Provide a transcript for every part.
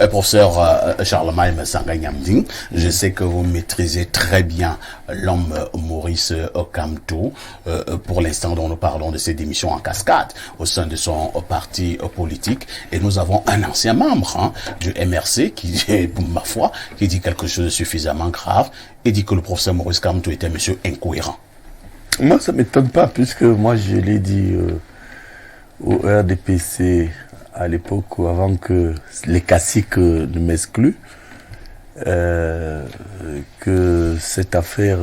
Professeur Charlemagne Sanga-Nyamding, je sais que vous maîtrisez très bien l'homme Maurice Kamto. Pour l'instant, dont nous parlons de ses démissions en cascade au sein de son parti politique. Et nous avons un ancien membre du MRC qui, pour ma foi, qui dit quelque chose de suffisamment grave et dit que le professeur Maurice Kamto était un monsieur incohérent. Moi, ça ne m'étonne pas, puisque moi, je l'ai dit au RDPC à l'époque, avant que les caciques ne m'excluent, que cette affaire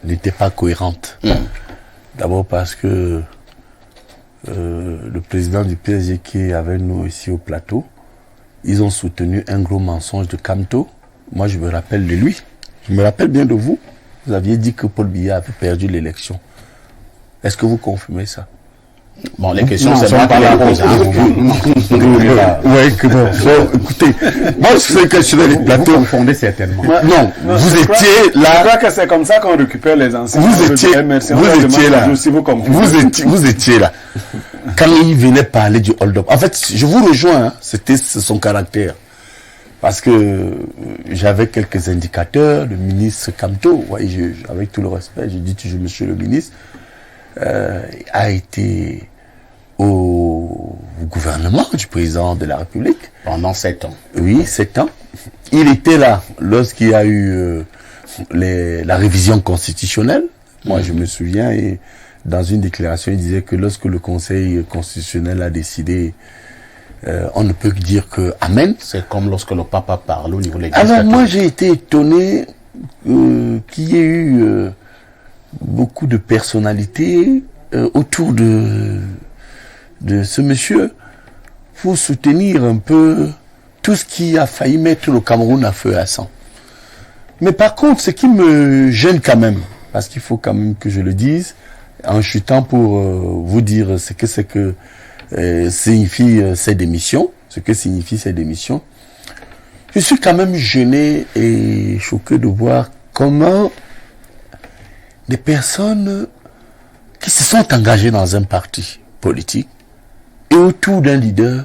n'était pas cohérente. D'abord parce que le président du PSG qui est avec nous ici au plateau, ils ont soutenu un gros mensonge de Kamto. Moi, je me rappelle de lui. Je me rappelle bien de vous. Vous aviez dit que Paul Biya avait perdu l'élection. Est-ce que vous confirmez ça? Bon, les questions, c'est pas la pose. Oui, que bon. Écoutez, moi, je sais que sur les plateaux. Vous confondez certainement. Non, vous étiez là. Je crois que c'est comme ça qu'on récupère les anciens. Vous étiez là. Vous étiez là. Quand il venait parler du hold-up. En fait, je vous rejoins, hein, c'était son caractère. Parce que j'avais quelques indicateurs, le ministre Kamto, ouais, avec tout le respect, je dis toujours monsieur le ministre, a été au gouvernement du président de la République. Pendant 7 ans. Oui, 7 ans. Il était là lorsqu'il y a eu la révision constitutionnelle. Moi, je me souviens, et dans une déclaration, il disait que lorsque le Conseil constitutionnel a décidé, on ne peut dire que Amen. C'est comme lorsque le papa parle au niveau de l'Église. Alors moi, j'ai été étonné qu'il y ait eu beaucoup de personnalités autour de ce monsieur pour soutenir un peu tout ce qui a failli mettre le Cameroun à feu et à sang. Mais par contre, ce qui me gêne quand même, parce qu'il faut quand même que je le dise, en chutant pour vous dire ce que c'est que signifie ces démissions, je suis quand même gêné et choqué de voir comment des personnes qui se sont engagées dans un parti politique et autour d'un leader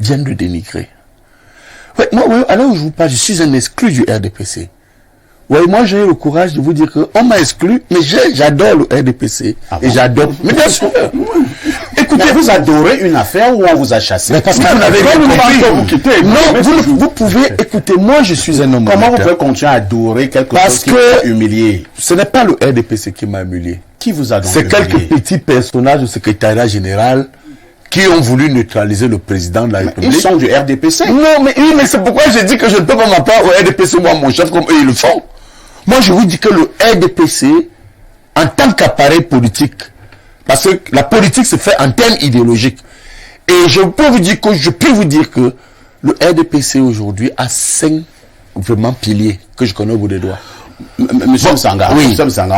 viennent de dénigrer. Ouais, moi, alors je vous parle, je suis un exclu du RDPC. Ouais, moi j'ai eu le courage de vous dire qu'on m'a exclu, mais j'adore le RDPC. Et j'adore. Mais bien sûr. Écoutez, vous adorez une affaire où on vous a chassé. Mais parce que vous n'avez pas compris. Non, vous pouvez écouter. Moi, je suis un homme. Comment vous pouvez continuer à adorer quelque chose qui vous a humilié? Ce n'est pas le RDPC qui m'a humilié. Qui vous a donc humilié? C'est quelques petits personnages du secrétariat général qui ont voulu neutraliser le président de la République. Ils sont du RDPC. Non, mais c'est pourquoi j'ai dit que je ne peux pas m'appeler au RDPC, moi, mon chef, comme eux, ils le font. Moi, je vous dis que le RDPC, en tant qu'appareil politique, parce que la politique se fait en termes idéologiques, et je peux vous dire que le RDPC aujourd'hui a 5 vraiment piliers que je connais au bout des doigts. Monsieur Sanga, on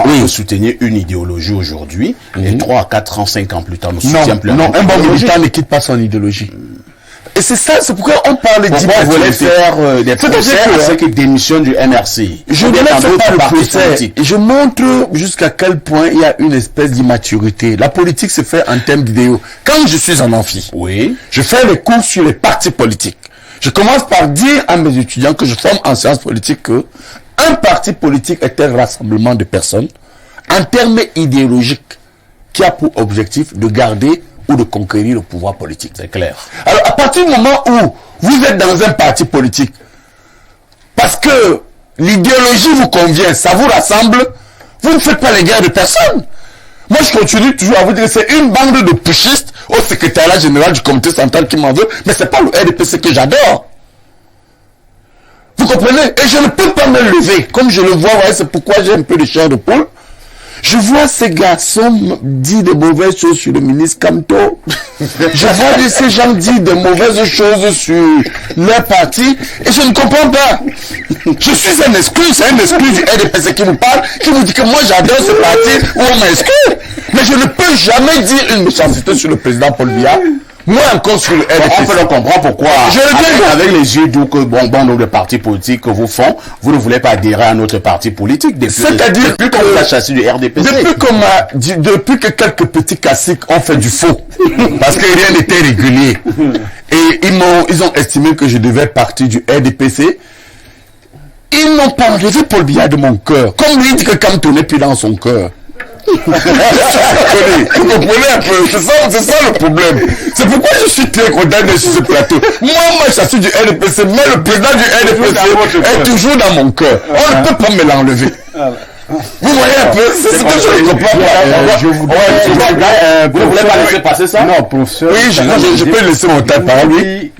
peut soutenir une idéologie aujourd'hui, et 3, 4 ans, 5 ans plus tard, nous soutient plus. Non, un bon militant ne quitte pas son idéologie. Et c'est ça, c'est pourquoi on parle d'hypocrisie. Vous voulez faire des procès à ceux qui démissionnent du MRC. Je ne fais pas le procès. Je montre jusqu'à quel point il y a une espèce d'immaturité. La politique se fait en termes d'idéaux. Quand je suis en amphi, je fais les cours sur les partis politiques. Je commence par dire à mes étudiants que je forme en sciences politiques que un parti politique est un rassemblement de personnes en termes idéologiques qui a pour objectif de garder ou de conquérir le pouvoir politique. C'est clair. Alors, à partir du moment où vous êtes dans un parti politique, parce que l'idéologie vous convient, ça vous rassemble, vous ne faites pas les guerres de personne. Moi, je continue toujours à vous dire que c'est une bande de putschistes au secrétariat général du comité central qui m'en veut, mais c'est pas le RDPC que j'adore. Vous comprenez? Et je ne peux pas me lever. Comme je le vois, c'est pourquoi j'ai un peu de chair de poule. Je vois ces garçons dire de mauvaises choses sur le ministre Kamto. Je vois ces gens dire de mauvaises choses sur leur parti. Et je ne comprends pas. Je suis un exclu. C'est un exclu du RDPC qui vous parle. Qui vous dit que moi j'adore ce parti où on m'a exclu. Mais je ne peux jamais dire une méchanceté sur le président Paul Biya. Moi encore sur le On peut le comprendre pourquoi, Je le dis, avec les yeux doux que bon nombre de partis politiques que vous font, vous ne voulez pas adhérer à notre parti politique C'est-à-dire depuis qu'on vous a chassé du RDPC. Depuis que quelques petits classiques ont fait du faux, parce que rien n'était régulier, et ils ont estimé que je devais partir du RDPC, ils n'ont pas enlevé Paul Biya de mon cœur. Comme lui dit que Kamto n'est plus dans son cœur. Vous comprenez un peu, c'est ça le problème. C'est pourquoi je suis très content d'être sur ce plateau. Moi, je suis du RDPC, mais le président du RDPC est toujours dans mon cœur. On ne peut pas me l'enlever. Vous voyez un peu, c'est ce que je ne comprends pas. Vous ne voulez pas laisser passer ça? Non, professeur. Oui, je peux laisser mon temps de parole, oui.